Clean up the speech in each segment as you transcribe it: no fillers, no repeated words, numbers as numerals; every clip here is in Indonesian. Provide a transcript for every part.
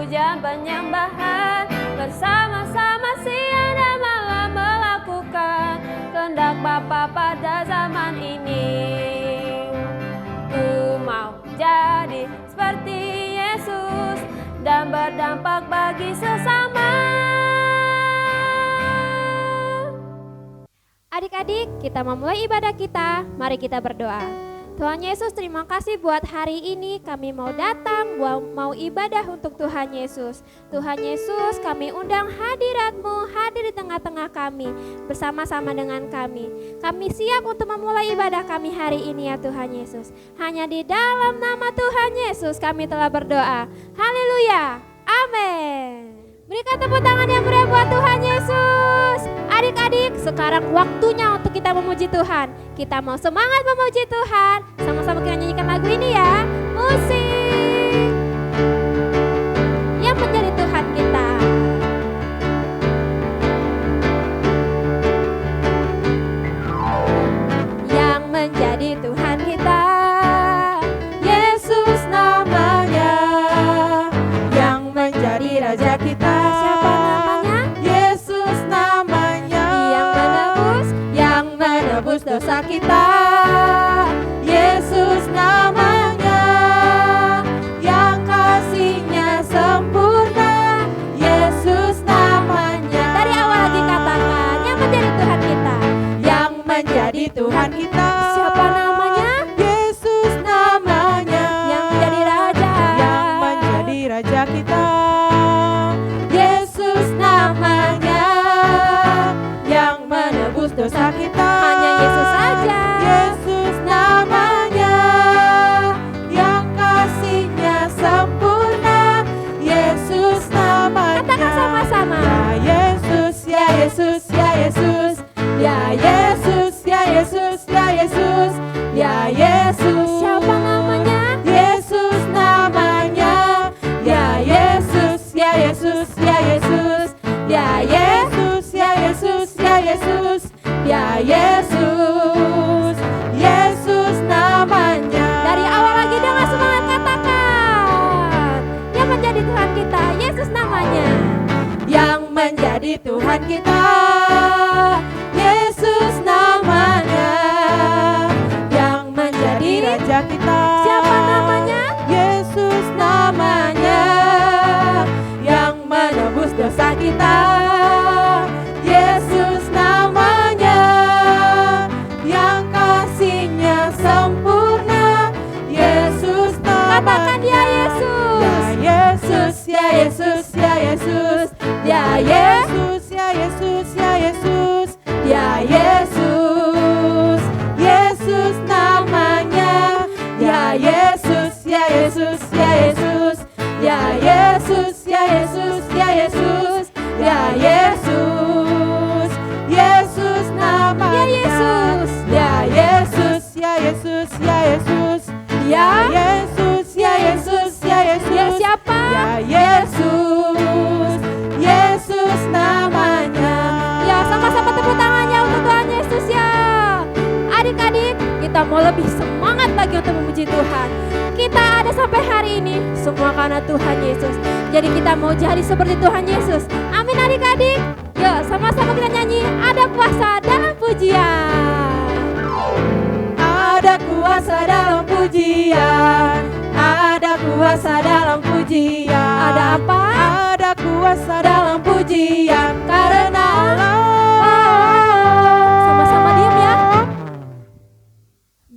pujian penyembahan, bersama-sama siang dan malam melakukan kehendak Bapa pada zaman ini. Ku mau jadi seperti Yesus dan berdampak bagi sesama. Adik-adik, kita memulai ibadah kita. Mari kita berdoa. Tuhan Yesus, terima kasih buat hari ini kami mau datang, mau ibadah untuk Tuhan Yesus. Tuhan Yesus, kami undang hadirat-Mu hadir di tengah-tengah kami, bersama-sama dengan kami. Kami siap untuk memulai ibadah kami hari ini ya Tuhan Yesus. Hanya di dalam nama Tuhan Yesus kami telah berdoa. Haleluya, amin. Berikan tepuk tangan yang meriah buat Tuhan Yesus. Adik-adik, sekarang waktunya untuk kita memuji Tuhan. Kita mau semangat memuji Tuhan. Sama-sama kita nyanyikan lagu ini ya. Musik yang menjadi Tuhan kita. Yang menjadi Tuhan kita, Yesus namanya. Yang menjadi Raja kita, siapa namanya? Yesus namanya. Yang menebus dosa kita, Yesus namanya. Yang kasihnya sempurna, Yesus namanya. Dari awal lagi katakan, yang menjadi Tuhan kita. Yang menjadi Tuhan kita, siapa namanya? Yesus namanya. Yang menjadi Raja, yang menjadi Raja kita, Yesus namanya. Yang menebus dosa kita, hanya Yesus saja. Yesus namanya. Yang kasihnya sempurna, Yesus namanya. Katakan sama-sama. Ya Yesus, ya Yesus, ya Yesus. Ya Yesus, ya Yesus, ya Yesus. Ya Yesus. Siapa namanya? Yesus namanya. Ya Yesus, ya Yesus, ya Yesus. Ya Yesus, ya Yesus, ya Yesus. Ya Yesus. Yesus namanya. Dari awal lagi dengan semangat katakan. Yang menjadi Tuhan kita, Yesus namanya. Yang menjadi Tuhan kita, Yesus namanya. Yang menjadi Raja kita, siapa namanya? Yesus namanya. Yang menebus dosa kita, Yesus namanya. Yang kasihnya sempurna, Yesus namanya. Katakan ya Yesus. Ya Yesus, ya Yesus, ya Yesus. Ya Yesus, ya Yesus, ya Yesus. Ya Yesus. Yesus namanya. Ya Yesus, ya Yesus, ya Yesus. Ya Yesus, ya Yesus, ya Yesus. Ya Yesus. Yesus namanya. Ya Yesus. Ya Yesus, ya Yesus, ya Yesus. Ya Yesus, ya Yesus, ya Yesus. Ya siapa? Ya Yesus. Yesus namanya. Ya, sama-sama tepuk tangannya untuk Tuhan Yesus ya. Adik-adik, kita mau lebih semangat lagi untuk memuji Tuhan. Kita ada sampai hari ini semua karena Tuhan Yesus. Jadi kita mau jadi seperti Tuhan Yesus. Amin adik-adik. Yuk sama-sama kita nyanyi. Ada kuasa dalam pujian. Ada kuasa dalam pujian. Ada kuasa dalam pujian. Ada apa? Ada kuasa dalam pujian. Karena sama-sama diam ya.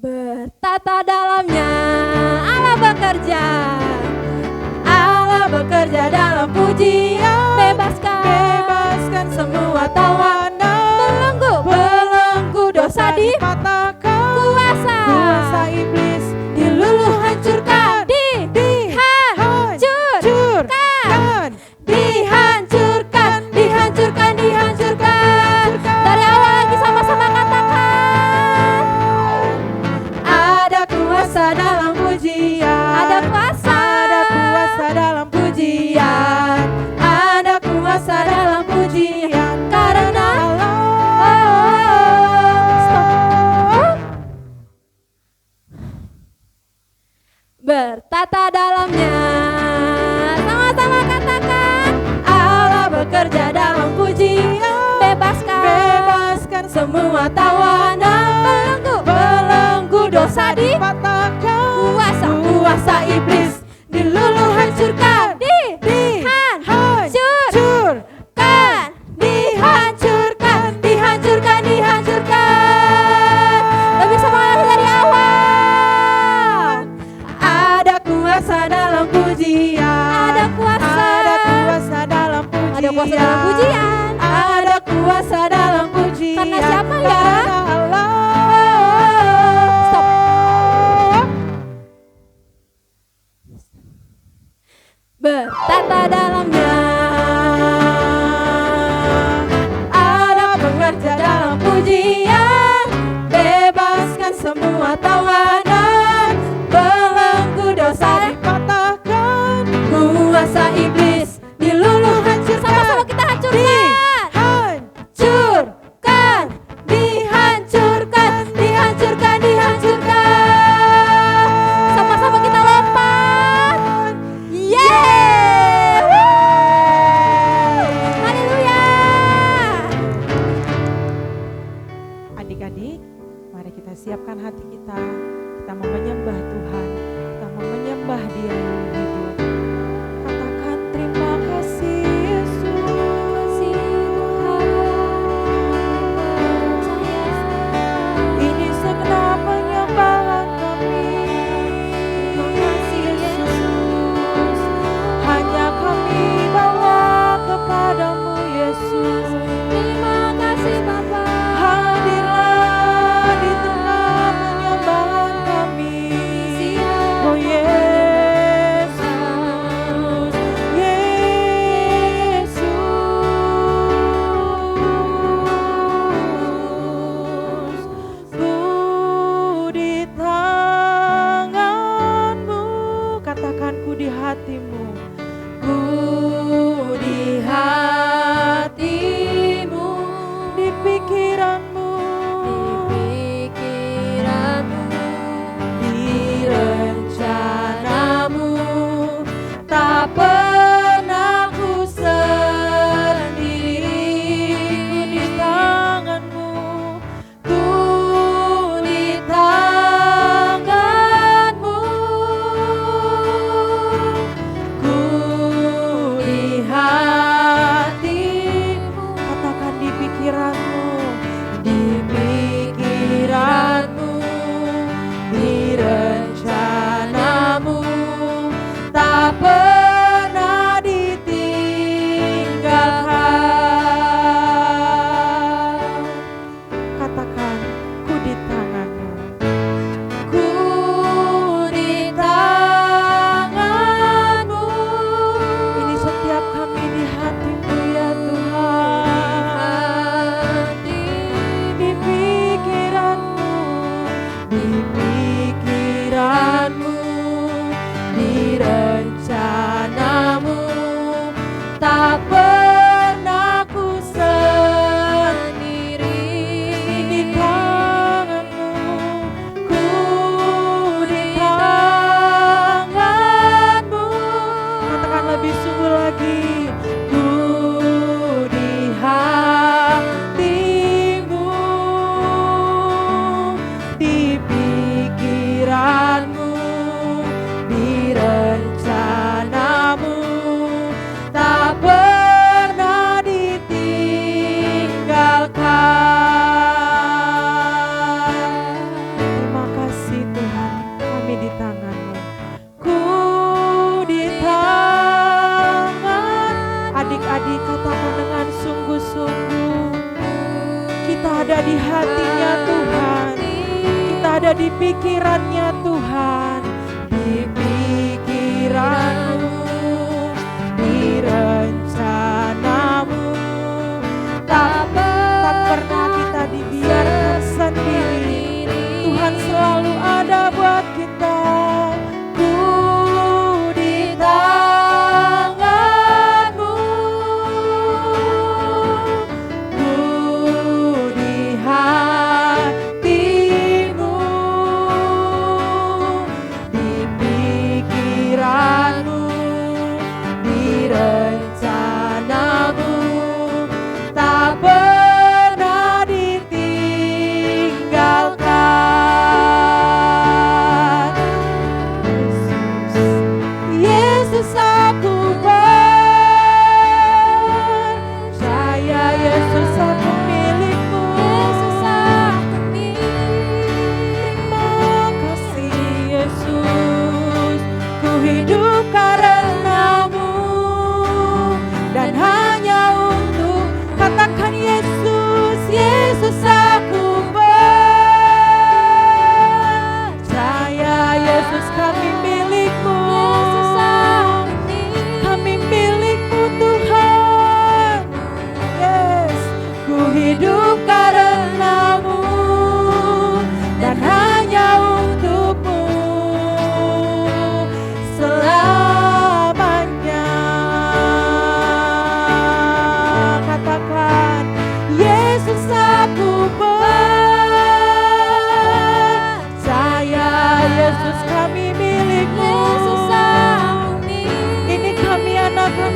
Bertata dalamnya Allah bekerja. Allah bekerja dalam pujian. Bebaskan semua tawanan. Belenggu dosa dipatahkan. Kuasa iblis diluluh hancurkan. Dihancurkan. Dari awal lagi sama-sama katakan. Ada kuasa dalam pujian. Ada kuasa dalam pujian. Ada kuasa dalam pujian. Karena semua tawanan, belenggu dosa dipatahkan, kuasa iblis diluluh hancurkan, dihancurkan, dihancurkan. Lebih semangat dari awal. Ada kuasa dalam pujian, ada kuasa dalam pujian, Ada kuasa dalam pujian. ada kuasa dalam pujian. Karena siapa ya? Karena Allah. Stop. Betapa dalamnya ada pengerja dalam pujian, bebaskan semua tawanan, belenggu dosa dipatahkan, kuasa iblis diluluh hancurkan. Sama-sama kita hancurkan. Dihancurkan. Sama-sama kita lompat. Haleluya. Adik-adik, mari kita siapkan hati kita. Kita mau menyembah Tuhan, kita mau menyembah Dia yang hidup. Katakan terima kasih Yesus. Ini segenap penyembahan kami. Terima kasih Yesus. Hanya kami bawa kepadamu Yesus. Terima kasih Bapa. Hadirlah di tengah penyembahan kami. Oh Yesus, Yesus, ku di tanganmu. Katakan ku di hatimu. Ku di hatimu, di pikiranmu, di rencanamu, tak pernah ku sendiri. Ku di tanganmu, ku di tanganmu, ku di hatimu. Katakan di pikiranmu, di pikiranmu, di rencanamu, tak pernah ditinggalkan. Katakan ku di tanganmu, ku di tanganmu. Ini setiap kami di hatimu ya Tuhan. Di pikiranmu, di pikiranmu, di rencanamu, tak pernah ku sendiri. Di tanganmu, ku di tanganmu. Katakan lebih sungguh lagi, ku di hatimu, di pikiranmu, di rencanamu, tak pernah ditinggalkan. Terima kasih Tuhan, kami di tanganmu. Ku di tangan. Adik-adik katakan dengan sungguh-sungguh, kita ada di hatinya Tuhan, kita ada di pikirannya Tuhan, di pikiranmu, di rencanamu, tak pernah kita dibiarkan sendiri. Tuhan selalu ada buat kita. Ku di tanganmu, ku di hatimu, di pikiranmu,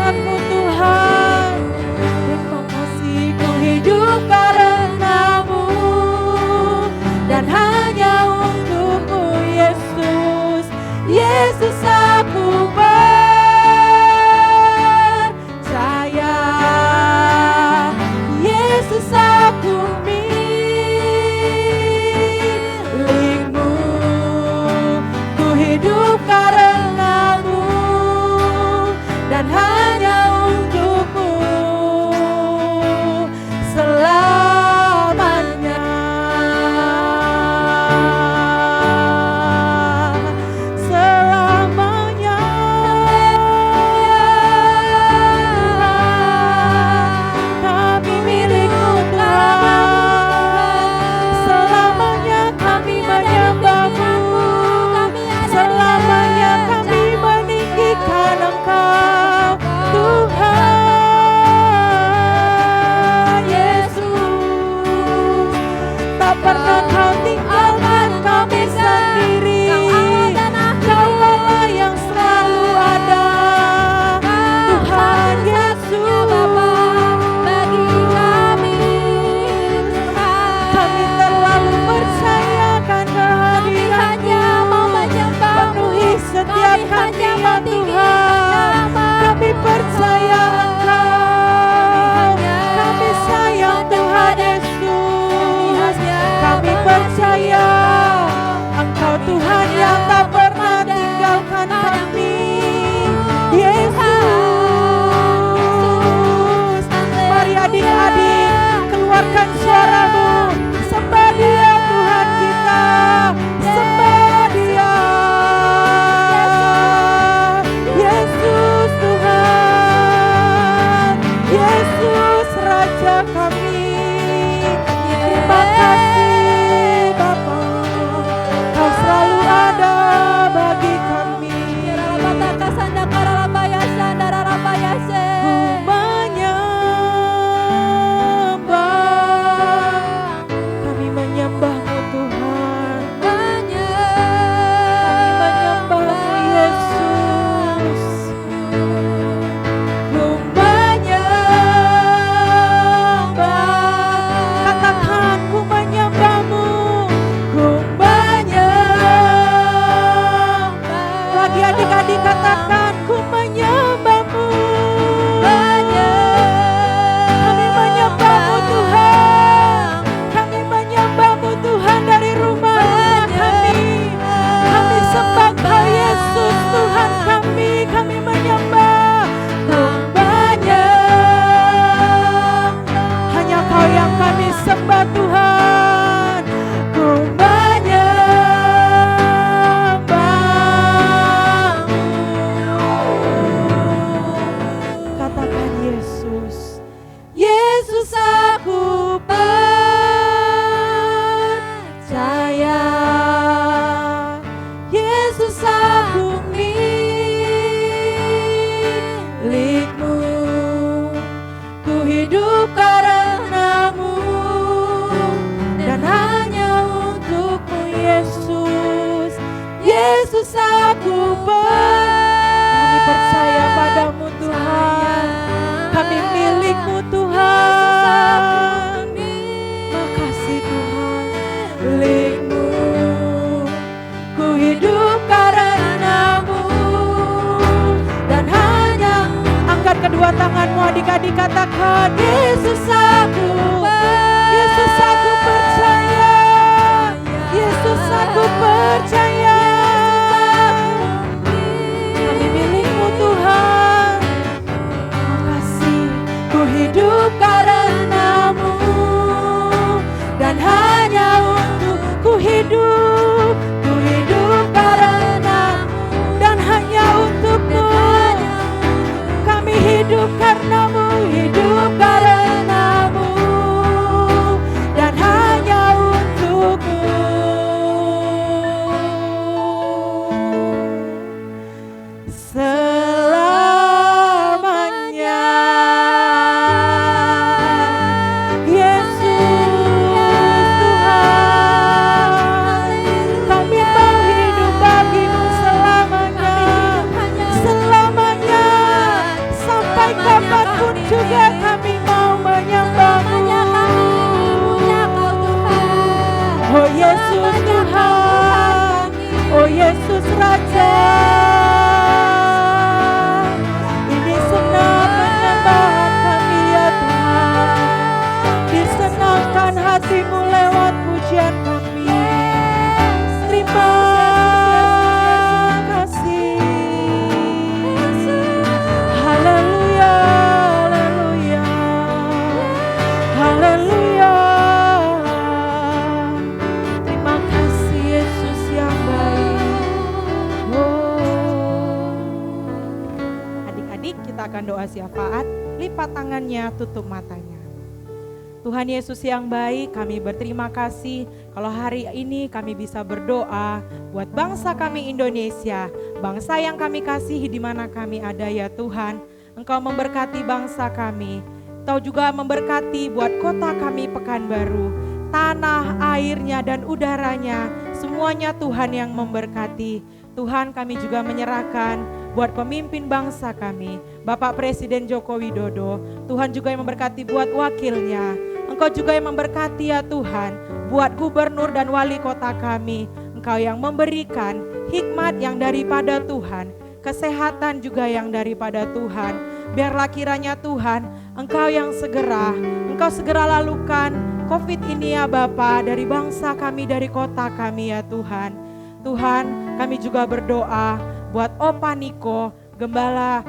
berkat-Mu Tuhan. Terima kasih ku hidup karena-Mu dan hanya untuk-Mu Yesus. Yesus aku percaya, Yesus aku milik-Mu, ku hidup karena-Mu dan hanya untuk-Mu selamanya. Selamanya kami milik-Mu Tuhan. Selamanya kami menyembah-Mu. Selamanya kami meninggikan Engkau Tuhan Yesus. Tak pernah Kau tinggalkan kami sendiri. Kau Allah yang selalu ada Tuhan Yesus. Kami terlalu percayakan kehadiran-Mu. Penuhi setiap kami ya Tuhan. Kami percaya Engkau. Kami sayang Tuhan Yesus. Kami percaya Engkau Tuhan yang tak pernah tinggalkan kami. Yesus. Mari adik-adik keluarkan suara-Mu. Sembah Dia Tuhan kita. Sembah Dia. Yesus Tuhan. Yesus Raja kami. Terima kasih Bapa. Kau selalu ada bagi kami. Kami menyembah-Mu Tuhan. Kami menyembah-Mu Yesus. Ku menyembah. Katakan ku menyembah-Mu. Ku menyembah. Lagi adik-adik katakan ku menyembah-Mu. Kami menyembah-Mu Tuhan. Kami menyembah-Mu Tuhan dari rumah kami. Kami sembah Kau Yesus Tuhan kami. Kami menyembah. Ku menyembah. Hanya Kau yang kami sembah Tuhan. Ku menyembah-Mu. Katakan Yesus. Yesus aku percaya. Yesus aku milik-Mu. Ku hidup karena-Mu dan hanya untuk-Mu Yesus. Yesus aku kami percaya padamu Tuhan. Kami milik-Mu Tuhan. Makasih Tuhan. Milik-Mu. Ku hidup karena-Mu dan hanya angkat kedua tanganmu adik-adik katakan Yesus aku. Yesus aku percaya. Yesus aku percaya. Kami milik-Mu Tuhan. Makasih. Ku hidup karena-Mu dan hanya untuk ku hidup karena-Mu dan hanya untuk-Mu. Kami hidup karena-Mu, hidup karena-Mu dan hanya untuk-Mu. Sampai kapanpun juga kami mau menyembahmu. Oh Yesus Tuhan, oh Yesus Raja. Ini senang penyembahan kami ya Tuhan. Disenangkan hatimu lewat pujian kami. Terima kasih. Haleluya, haleluya, haleluya. Terima kasih Yesus yang baik. Oh. Adik-adik, kita akan doa syafaat. Lipat tangannya, tutup matanya. Tuhan Yesus yang baik, kami berterima kasih kalau hari ini kami bisa berdoa buat bangsa kami Indonesia, bangsa yang kami kasihi di mana kami ada ya Tuhan. Engkau memberkati bangsa kami, Engkau juga memberkati buat kota kami Pekanbaru, tanah, airnya dan udaranya, semuanya Tuhan yang memberkati. Tuhan, kami juga menyerahkan buat pemimpin bangsa kami, Bapak Presiden Joko Widodo. Tuhan juga yang memberkati buat wakilnya. Engkau juga yang memberkati ya Tuhan, buat gubernur dan wali kota kami. Engkau yang memberikan hikmat yang daripada Tuhan, kesehatan juga yang daripada Tuhan. Biarlah kiranya Tuhan, Engkau yang Engkau segera lalukan COVID ini ya Bapa, dari bangsa kami, dari kota kami ya Tuhan. Tuhan, kami juga berdoa buat Opa Niko, Gembala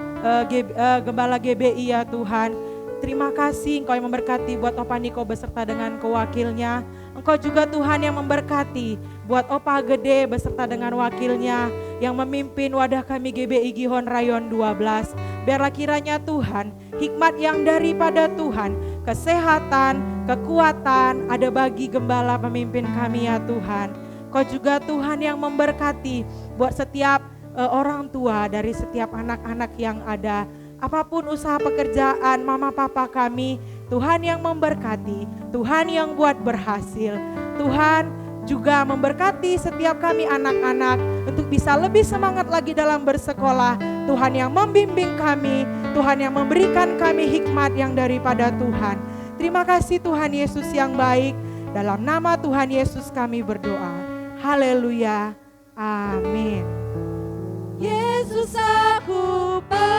GBI ya Tuhan. Terima kasih Engkau yang memberkati buat Opa Niko beserta dengan kewakilnya. Engkau juga Tuhan yang memberkati buat Opa Gede beserta dengan wakilnya yang memimpin wadah kami GBI Gihon Rayon 12. Biarlah kiranya Tuhan, hikmat yang daripada Tuhan, kesehatan, kekuatan ada bagi gembala pemimpin kami ya Tuhan. Kau juga Tuhan yang memberkati buat setiap orang tua dari setiap anak-anak yang ada. Apapun usaha pekerjaan mama papa kami, Tuhan yang memberkati, Tuhan yang buat berhasil. Tuhan juga memberkati setiap kami anak-anak untuk bisa lebih semangat lagi dalam bersekolah. Tuhan yang membimbing kami, Tuhan yang memberikan kami hikmat yang daripada Tuhan. Terima kasih Tuhan Yesus yang baik. Dalam nama Tuhan Yesus kami berdoa. Haleluya. Amin. Yesus aku percaya,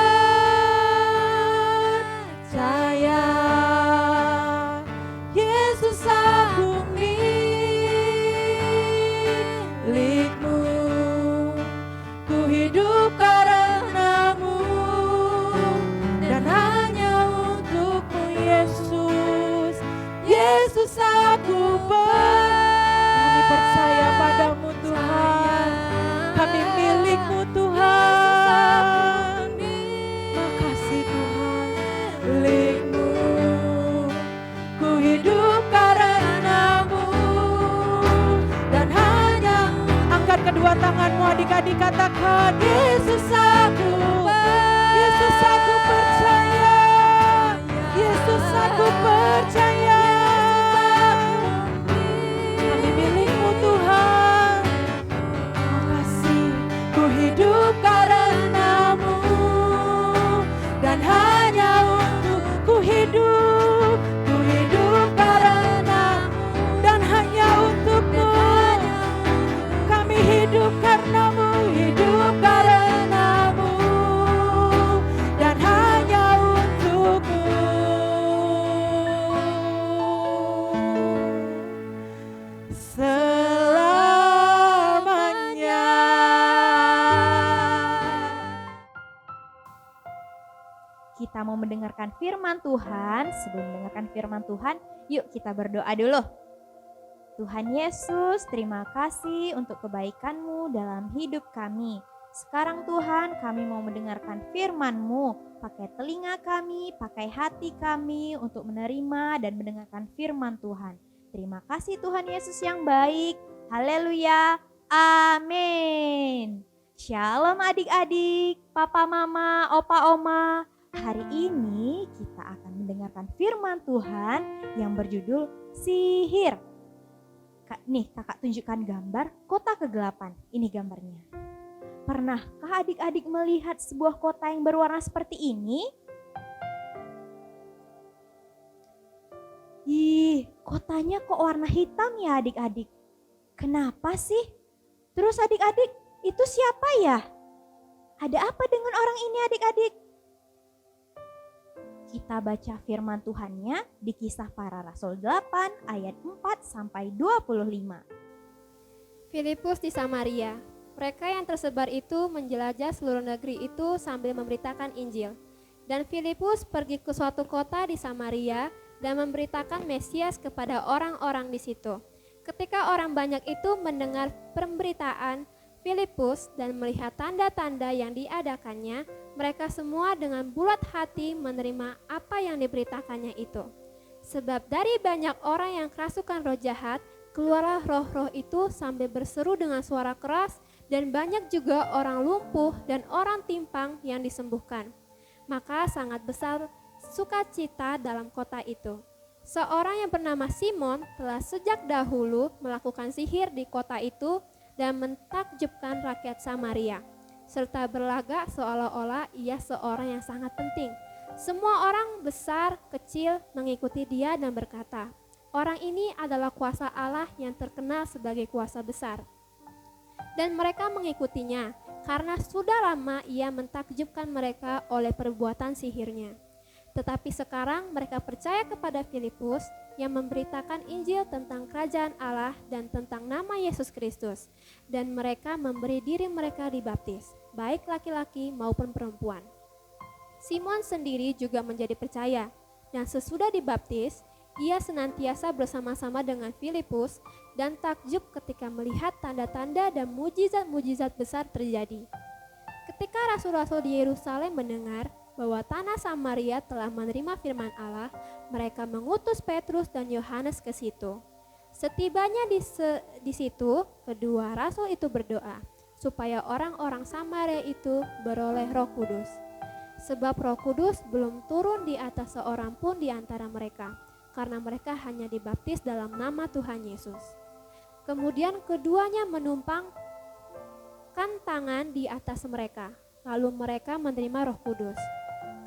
Yesus aku milikmu, ku hidup karenamu dan hanya untukmu Yesus. Yesus aku percaya padamu Tuhan, kami milikmu Tuhan. Makasih Tuhan, milikmu, ku hidup karenamu dan hanya. Angkat kedua tanganmu adik-adik, katakan Yesus aku percaya, Yesus aku percaya. Tuhan, makasih, ku hidup karenamu dan hanya untuk ku hidup karenamu dan hanya untukmu. Kami hidup karenamu dan hanya untukmu. Kita mau mendengarkan firman Tuhan. Sebelum mendengarkan firman Tuhan, yuk kita berdoa dulu. Tuhan Yesus, terima kasih untuk kebaikan-Mu dalam hidup kami. Sekarang Tuhan, kami mau mendengarkan firman-Mu. Pakai telinga kami, pakai hati kami untuk menerima dan mendengarkan firman Tuhan. Terima kasih Tuhan Yesus yang baik. Haleluya. Amin. Shalom adik-adik, papa mama, opa oma. Hari ini kita akan mendengarkan firman Tuhan yang berjudul sihir. Nih kakak tunjukkan gambar kota kegelapan. Ini gambarnya. Pernahkah adik-adik melihat sebuah kota yang berwarna seperti ini? Ih, kotanya kok warna hitam ya adik-adik? Kenapa sih? Terus adik-adik, itu siapa ya? Ada apa dengan orang ini adik-adik? Kita baca firman Tuhannya di Kisah Para Rasul 8 ayat 4 sampai 25. Filipus di Samaria. Mereka yang tersebar itu menjelajah seluruh negeri itu sambil memberitakan Injil. Dan Filipus pergi ke suatu kota di Samaria dan memberitakan Mesias kepada orang-orang di situ. Ketika orang banyak itu mendengar pemberitaan Filipus dan melihat tanda-tanda yang diadakannya, mereka semua dengan bulat hati menerima apa yang diberitakannya itu. Sebab dari banyak orang yang kerasukan roh jahat, keluarlah roh-roh itu sambil berseru dengan suara keras, dan banyak juga orang lumpuh dan orang timpang yang disembuhkan. Maka sangat besar sukacita dalam kota itu. Seorang yang bernama Simon telah sejak dahulu melakukan sihir di kota itu dan mentakjubkan rakyat Samaria, serta berlagak seolah-olah ia seorang yang sangat penting. Semua orang besar, kecil mengikuti dia dan berkata, orang ini adalah kuasa Allah yang terkenal sebagai kuasa besar. Dan mereka mengikutinya, karena sudah lama ia mentakjubkan mereka oleh perbuatan sihirnya. Tetapi sekarang mereka percaya kepada Filipus yang memberitakan Injil tentang kerajaan Allah dan tentang nama Yesus Kristus. Dan mereka memberi diri mereka dibaptis, baik laki-laki maupun perempuan. Simon sendiri juga menjadi percaya, dan sesudah dibaptis, ia senantiasa bersama-sama dengan Filipus dan takjub ketika melihat tanda-tanda dan mujizat-mujizat besar terjadi. Ketika rasul-rasul di Yerusalem mendengar bahwa tanah Samaria telah menerima firman Allah, mereka mengutus Petrus dan Yohanes ke situ. Setibanya di situ, kedua rasul itu berdoa supaya orang-orang Samaria itu beroleh Roh Kudus. Sebab Roh Kudus belum turun di atas seorang pun di antara mereka, karena mereka hanya dibaptis dalam nama Tuhan Yesus. Kemudian keduanya menumpangkan tangan di atas mereka, lalu mereka menerima Roh Kudus.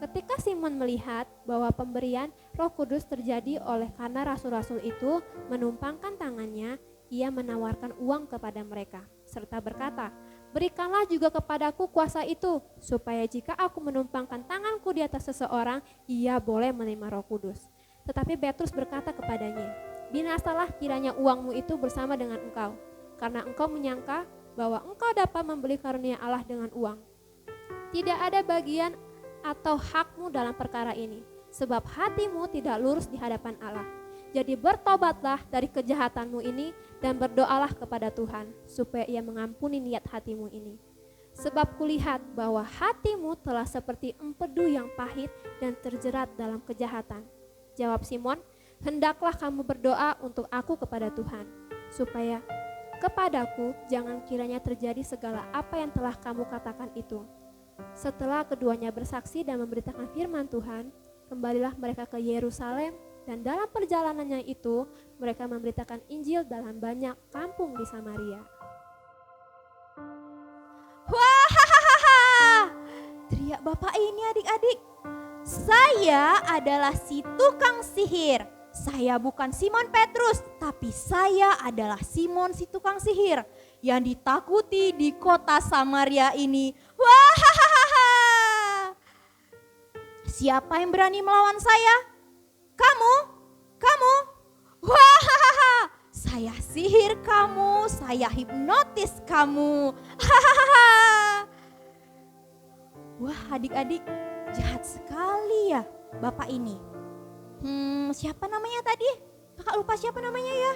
Ketika Simon melihat bahwa pemberian Roh Kudus terjadi oleh karena rasul-rasul itu menumpangkan tangannya, ia menawarkan uang kepada mereka, serta berkata, berikanlah juga kepadaku kuasa itu, supaya jika aku menumpangkan tanganku di atas seseorang, ia boleh menerima Roh Kudus. Tetapi Petrus berkata kepadanya, binasalah kiranya uangmu itu bersama dengan engkau, karena engkau menyangka bahwa engkau dapat membeli karunia Allah dengan uang. Tidak ada bagian atau hakmu dalam perkara ini, sebab hatimu tidak lurus di hadapan Allah. Jadi bertobatlah dari kejahatanmu ini dan berdoalah kepada Tuhan, supaya ia mengampuni niat hatimu ini. Sebab kulihat bahwa hatimu telah seperti empedu yang pahit dan terjerat dalam kejahatan. Jawab Simon, hendaklah kamu berdoa untuk aku kepada Tuhan, supaya kepadaku jangan kiranya terjadi segala apa yang telah kamu katakan itu. Setelah keduanya bersaksi dan memberitakan firman Tuhan, kembalilah mereka ke Yerusalem, dan dalam perjalanannya itu mereka memberitakan Injil dalam banyak kampung di Samaria. Wah, teriak bapak ini adik-adik. Saya adalah si tukang sihir. Saya bukan Simon Petrus, tapi saya adalah Simon si tukang sihir yang ditakuti di kota Samaria ini. Wah, siapa yang berani melawan saya? Kamu? Wah, saya sihir kamu, saya hipnotis kamu. Wah, adik-adik, jahat sekali ya bapak ini. Siapa namanya tadi? Kakak lupa siapa namanya ya?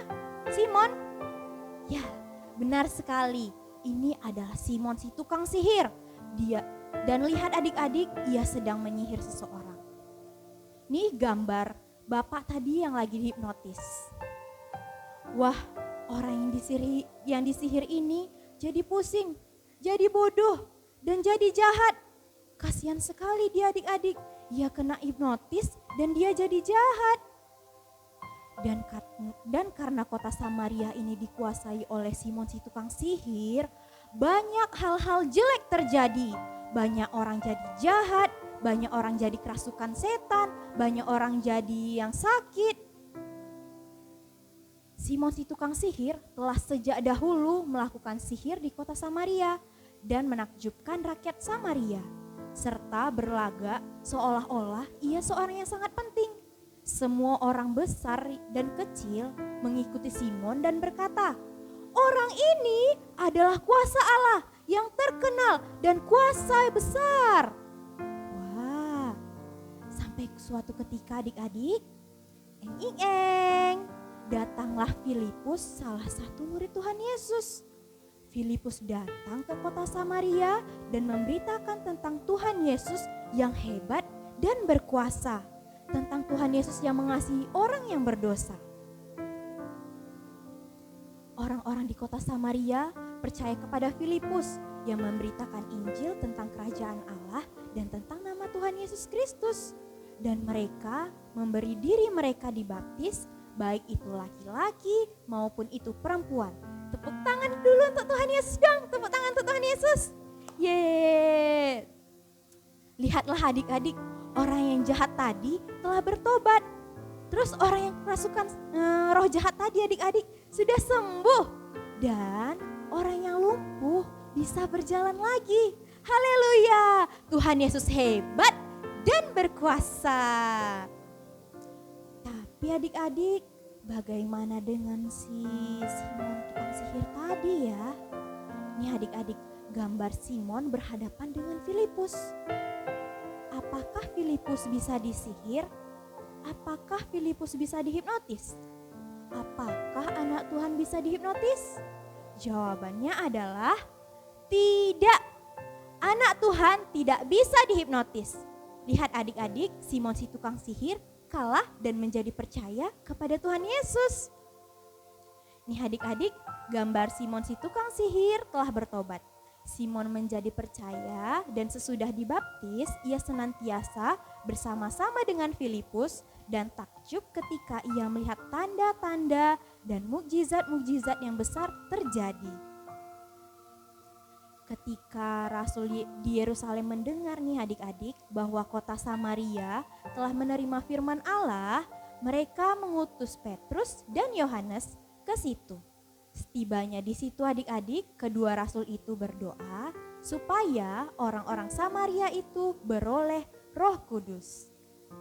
Simon? Ya, benar sekali. Ini adalah Simon si tukang sihir. Dan lihat adik-adik, ia sedang menyihir seseorang. Nih gambar bapak tadi yang lagi dihipnotis. Wah, orang yang disihir ini jadi pusing, jadi bodoh, dan jadi jahat. Kasihan sekali dia adik-adik. Ia kena hipnotis dan dia jadi jahat. Dan karena kota Samaria ini dikuasai oleh Simon si tukang sihir, banyak hal-hal jelek terjadi. Banyak orang jadi jahat, banyak orang jadi kerasukan setan, banyak orang jadi yang sakit. Simon si tukang sihir telah sejak dahulu melakukan sihir di kota Samaria dan menakjubkan rakyat Samaria, serta berlagak seolah-olah ia seorang yang sangat penting. Semua orang besar dan kecil mengikuti Simon dan berkata, "Orang ini adalah kuasa Allah yang terkenal dan kuasa besar." Wah, sampai suatu ketika adik-adik, datanglah Filipus, salah satu murid Tuhan Yesus. Filipus datang ke kota Samaria dan memberitakan tentang Tuhan Yesus yang hebat dan berkuasa, tentang Tuhan Yesus yang mengasihi orang yang berdosa. Orang-orang di kota Samaria percaya kepada Filipus yang memberitakan Injil tentang kerajaan Allah dan tentang nama Tuhan Yesus Kristus. Dan mereka memberi diri mereka dibaptis, baik itu laki-laki maupun itu perempuan. Tepuk tangan dulu untuk Tuhan Yesus dong, tepuk tangan untuk Tuhan Yesus. Yeay. Lihatlah adik-adik, orang yang jahat tadi telah bertobat. Terus orang yang kerasukan roh jahat tadi adik-adik sudah sembuh. Dan orang yang lumpuh bisa berjalan lagi. Haleluya, Tuhan Yesus hebat dan berkuasa. Tapi adik-adik, bagaimana dengan si Simon tukang sihir tadi ya? Nih adik-adik, gambar Simon berhadapan dengan Filipus. Apakah Filipus bisa disihir? Apakah Filipus bisa dihipnotis? Apakah anak Tuhan bisa dihipnotis? Jawabannya adalah tidak. Anak Tuhan tidak bisa dihipnotis. Lihat adik-adik, Simon si tukang sihir kalah dan menjadi percaya kepada Tuhan Yesus. Nih adik-adik, gambar Simon si tukang sihir telah bertobat. Simon menjadi percaya dan sesudah dibaptis ia senantiasa bersama-sama dengan Filipus dan takjub ketika ia melihat tanda-tanda dan mukjizat-mukjizat yang besar terjadi. Ketika Rasul di Yerusalem mendengar nih adik-adik bahwa kota Samaria telah menerima firman Allah, mereka mengutus Petrus dan Yohanes ke situ. Setibanya di situ adik-adik, kedua rasul itu berdoa supaya orang-orang Samaria itu beroleh Roh Kudus.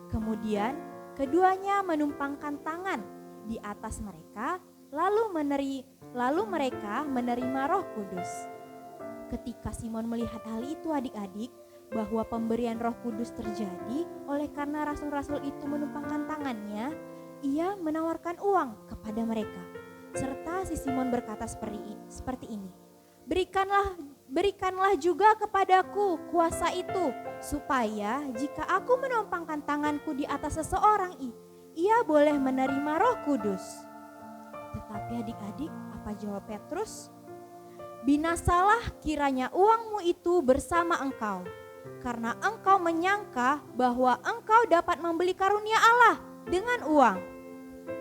Kemudian keduanya menumpangkan tangan di atas mereka, lalu mereka menerima Roh Kudus. Ketika Simon melihat hal itu adik-adik, bahwa pemberian Roh Kudus terjadi oleh karena rasul-rasul itu menumpangkan tangannya, ia menawarkan uang kepada mereka. Serta si Simon berkata seperti ini, Berikanlah juga kepadaku kuasa itu, supaya jika aku menumpangkan tanganku di atas seseorang, ia boleh menerima Roh Kudus. Tetapi adik-adik, apa jawab Petrus? Binasalah kiranya uangmu itu bersama engkau, karena engkau menyangka bahwa engkau dapat membeli karunia Allah dengan uang.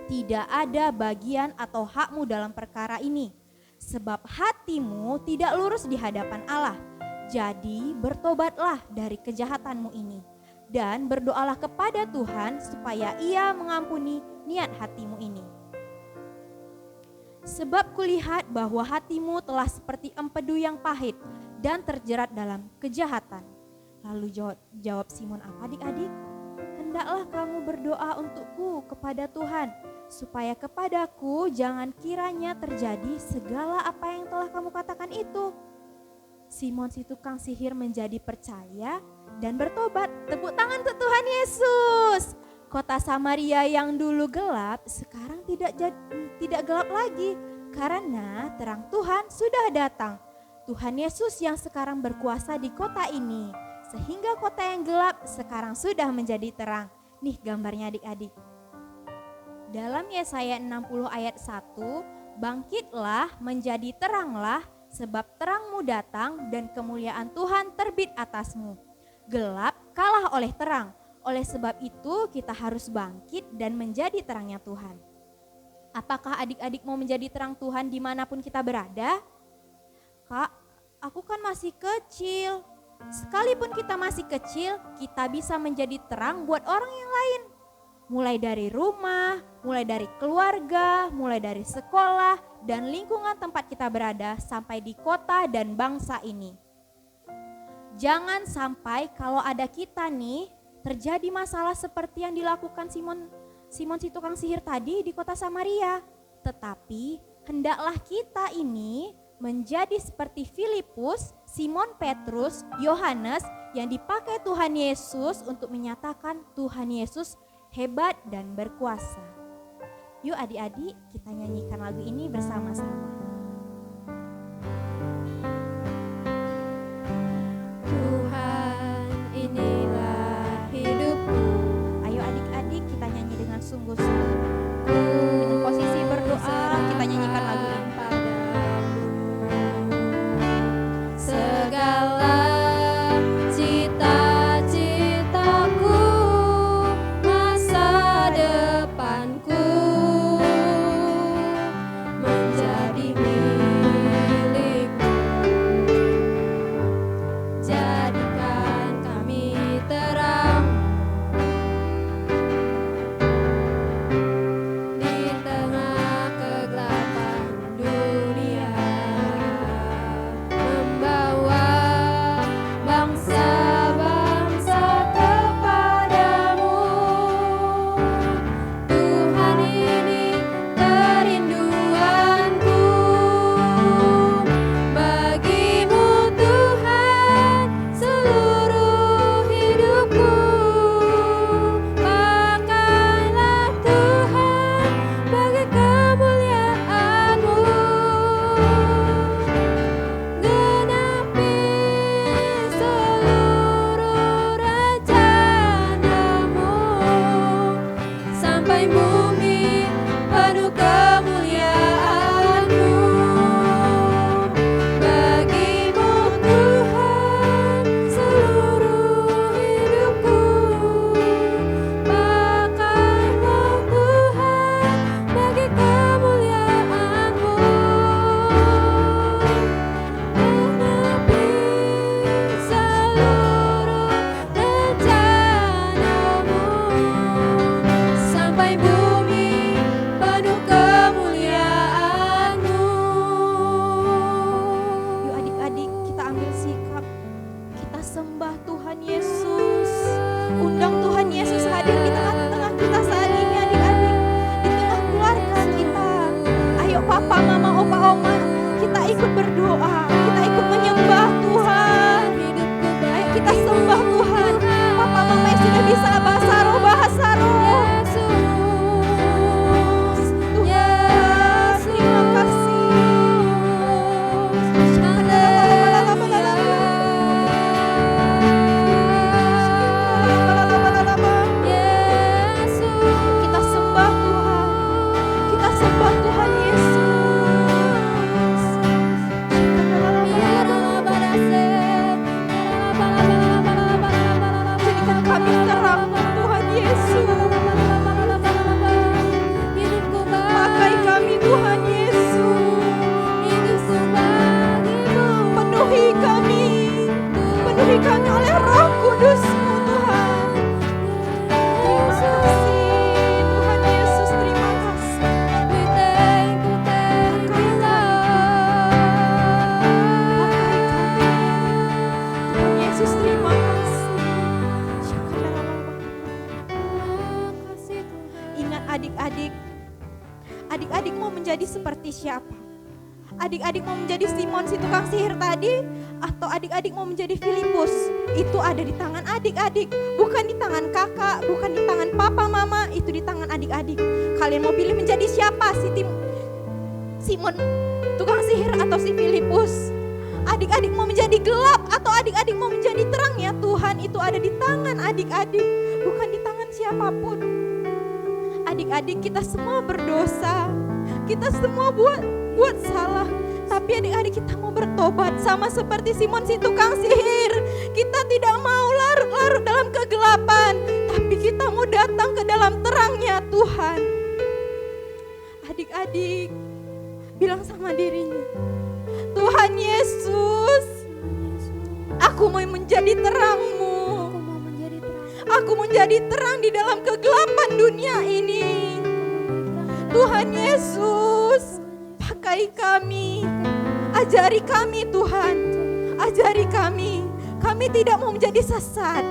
Tidak ada bagian atau hakmu dalam perkara ini, sebab hatimu tidak lurus di hadapan Allah. Jadi bertobatlah dari kejahatanmu ini, dan berdoalah kepada Tuhan supaya Ia mengampuni niat hatimu ini. Sebab kulihat bahwa hatimu telah seperti empedu yang pahit dan terjerat dalam kejahatan. Lalu jawab Simon apa adik-adik? Hendaklah kamu berdoa untukku kepada Tuhan, supaya kepadaku jangan kiranya terjadi segala apa yang telah kamu katakan itu. Simon si tukang sihir menjadi percaya dan bertobat. Tepuk tangan untuk Tuhan Yesus. Kota Samaria yang dulu gelap sekarang tidak gelap lagi, karena terang Tuhan sudah datang. Tuhan Yesus yang sekarang berkuasa di kota ini, sehingga kota yang gelap sekarang sudah menjadi terang. Nih gambarnya adik-adik. Dalam Yesaya 60 ayat 1, bangkitlah menjadi teranglah, sebab terangmu datang dan kemuliaan Tuhan terbit atasmu. Gelap kalah oleh terang. Oleh sebab itu kita harus bangkit dan menjadi terangnya Tuhan. Apakah adik-adik mau menjadi terang Tuhan dimanapun kita berada? Kak, aku kan masih kecil. Sekalipun kita masih kecil, kita bisa menjadi terang buat orang yang lain. Mulai dari rumah, mulai dari keluarga, mulai dari sekolah, dan lingkungan tempat kita berada sampai di kota dan bangsa ini. Jangan sampai kalau ada kita nih terjadi masalah seperti yang dilakukan Simon si tukang sihir tadi di kota Samaria. Tetapi hendaklah kita ini menjadi seperti Filipus, Simon Petrus, Yohanes yang dipakai Tuhan Yesus untuk menyatakan Tuhan Yesus hebat dan berkuasa. Yuk adik-adik, kita nyanyikan lagu ini bersama-sama. Tuhan, inilah hidupku. Ayo adik-adik, kita nyanyi dengan sungguh-sungguh. Dengan posisi berdoa, kita nyanyikan lagu ini. Segala cita-citaku, masa depanku menjadi milikmu. Jadikan kami terang di tengah kegelapan dunia, membawa bangsa-bangsa kepadamu. Tuhan, ini kerinduanku, bagimu Tuhan seluruh hidupku. Pakailah Tuhan bagi kemuliaan-Mu, genapi seluruh rencana-Mu, sampai bumi penuh kemuliaan-Mu. Bagimu Tuhan seluruh hidupku, pakailah Tuhan bagi kemuliaan-Mu, genapi seluruh rencana-Mu, sampai bumi penuh kemuliaan-Mu. Yuk adik-adik, kita ambil sikap. Kita sembah Tuhan Yesus. Undang Tuhan Yesus hadir di tengah-tengah kita saat ini adik-adik. Di tengah keluarga kita. Ayo papa, mama, opa, oma, kita ikut berdoa. Kita ikut menyembah Tuhan. Ayo kita sembah Tuhan. Papa, mama yang sudah bisa bahasa roh. Tuhan, terima kasih. Kita sembah Tuhan. Kita sembah Tuhan Yesus. Jadikan kami terang Tuhan Yesus. Pakai kami Tuhan Yesus. Penuhi kami oleh Roh Kudus-Mu Tuhan. Terima kasih Tuhan Yesus, terima kasih. Pakai kami Tuhan Yesus, terima kasih. Ingat adik-adik mau menjadi seperti siapa? Adik-adik mau menjadi Simon si tukang sihir tadi, atau adik-adik mau menjadi Filipus? Itu ada di tangan adik-adik, bukan di tangan kakak, bukan di tangan papa mama, itu di tangan adik-adik. Kalian mau pilih menjadi siapa? Simon tukang sihir atau si Filipus? Adik-adik mau menjadi gelap atau adik-adik mau menjadi terang? Ya Tuhan, itu ada di tangan adik-adik, bukan di tangan siapapun. Adik-adik, kita semua berdosa, kita semua buat salah, tapi adik-adik kita mau bertobat sama seperti Simon si tukang sihir. Kita tidak mau larut-larut dalam kegelapan, tapi kita mau datang ke dalam terangnya Tuhan. Adik-adik bilang sama dirinya, Tuhan Yesus, aku mau menjadi terang-Mu. Aku menjadi terang di dalam kegelapan dunia ini. Tuhan Yesus, pakai kami. Ajari kami Tuhan. Ajari kami. Kami tidak mau menjadi sesat.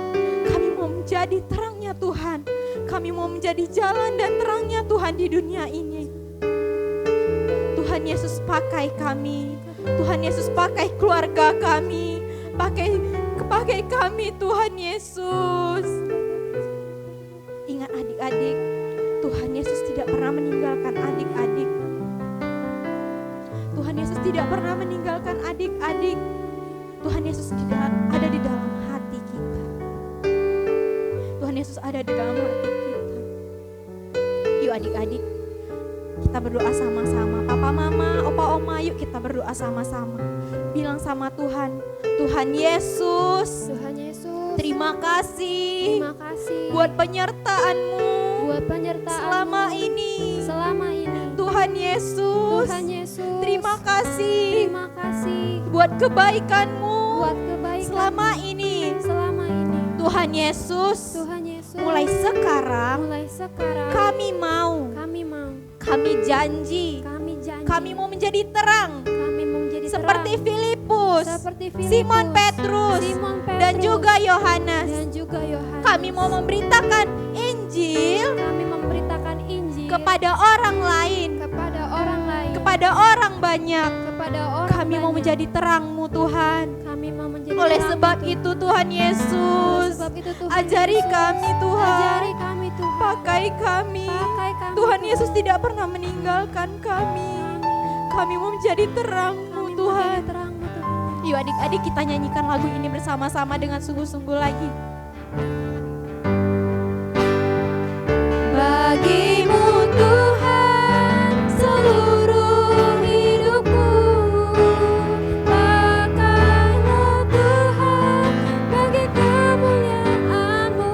Kami mau menjadi terangnya Tuhan. Kami mau menjadi jalan dan terangnya Tuhan di dunia ini. Tuhan Yesus pakai kami. Tuhan Yesus pakai keluarga kami. Pakai kami Tuhan Yesus. Ingat adik-adik, Tuhan Yesus tidak pernah meninggalkan adik-adik. Tuhan Yesus tidak pernah meninggalkan adik-adik. Tuhan Yesus ada di dalam hati kita. Tuhan Yesus ada di dalam hati kita. Yuk adik-adik, kita berdoa sama-sama. Papa, mama, opa, oma, yuk kita berdoa sama-sama. Bilang sama Tuhan, Tuhan Yesus, Tuhan Yesus, terima kasih buat penyertaan-Mu selama ini. Tuhan Yesus, terima kasih buat kebaikan-Mu selama ini. Tuhan Yesus, mulai sekarang kami mau, kami janji, kami mau menjadi terang seperti Filipus, Simon Petrus, dan juga Yohanes. Kami mau memberitakan Injil kepada orang lain, kepada orang banyak. Kami mau menjadi terang-Mu Tuhan. Oleh sebab itu Tuhan Yesus, ajari kami Tuhan, pakai kami. Tuhan Yesus tidak pernah meninggalkan kami. Kami mau menjadi terang-Mu Tuhan. Yuk adik-adik kita nyanyikan lagu ini bersama-sama dengan sungguh-sungguh lagi. Bagimu Tuhan seluruh hidupku, pakailah Tuhan bagi kemuliaan-Mu.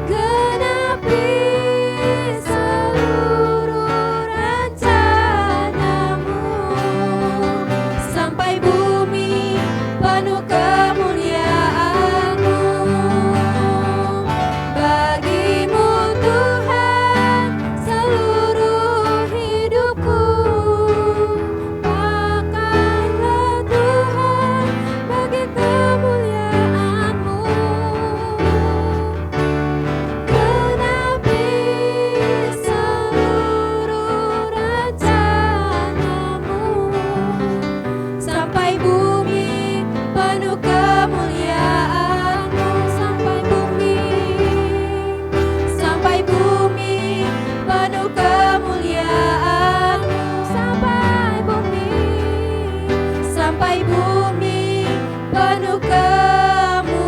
Genapi seluruh rencana-Mu, sampai bumi penuh kemuliaan-Mu. Bagimu Tuhan seluruh hidupku, pakailah Tuhan bagi kemuliaan-Mu. Genapi seluruh rencana-Mu, sampai bumi penuh kemuliaan-Mu. Sampai bumi penuh kemuliaan-Mu. Sampai bumi penuh kemuliaan-Mu.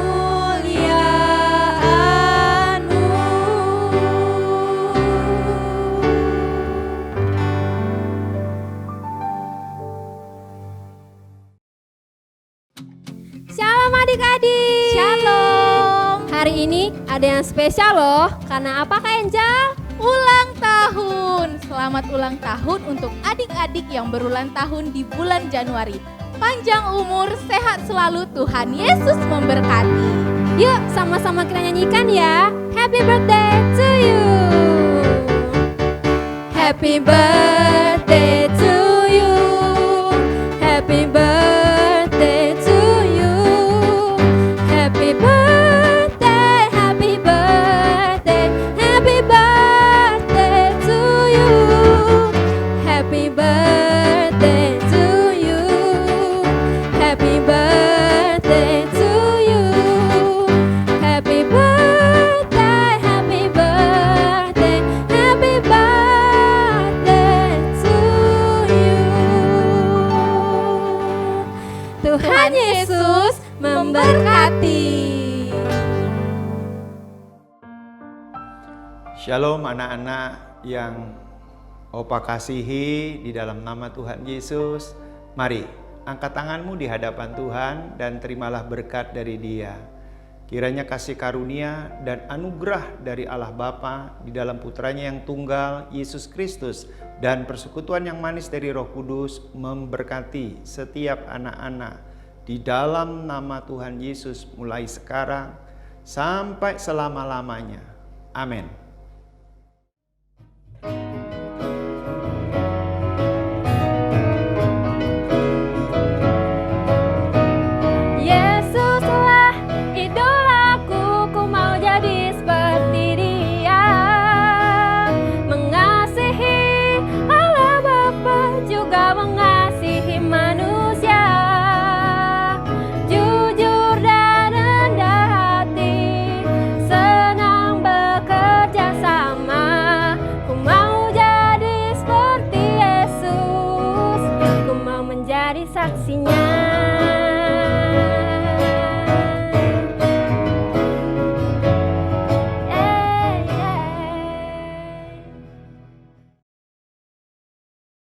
Shalom adik-adik. Shalom. Hari ini ada yang spesial loh. Karena apa Kak Angel? Ulang tahun. Selamat ulang tahun untuk adik-adik yang berulang tahun di bulan Januari. Panjang umur, sehat selalu, Tuhan Yesus memberkati. Yuk sama-sama kita nyanyikan ya. Happy birthday to you. Happy birthday to you. Happy birthday to you. Happy birthday, happy birthday, happy birthday to you. Happy birthday to you. Happy birthday to you. Happy birthday, happy birthday, happy birthday to you. Tuhan Yesus memberkati. Shalom anak-anak yang Opa kasihi di dalam nama Tuhan Yesus. Mari angkat tanganmu di hadapan Tuhan dan terimalah berkat dari Dia. Kiranya kasih karunia dan anugerah dari Allah Bapa di dalam putranya yang tunggal Yesus Kristus dan persekutuan yang manis dari Roh Kudus memberkati setiap anak-anak di dalam nama Tuhan Yesus mulai sekarang sampai selama-lamanya. Amin.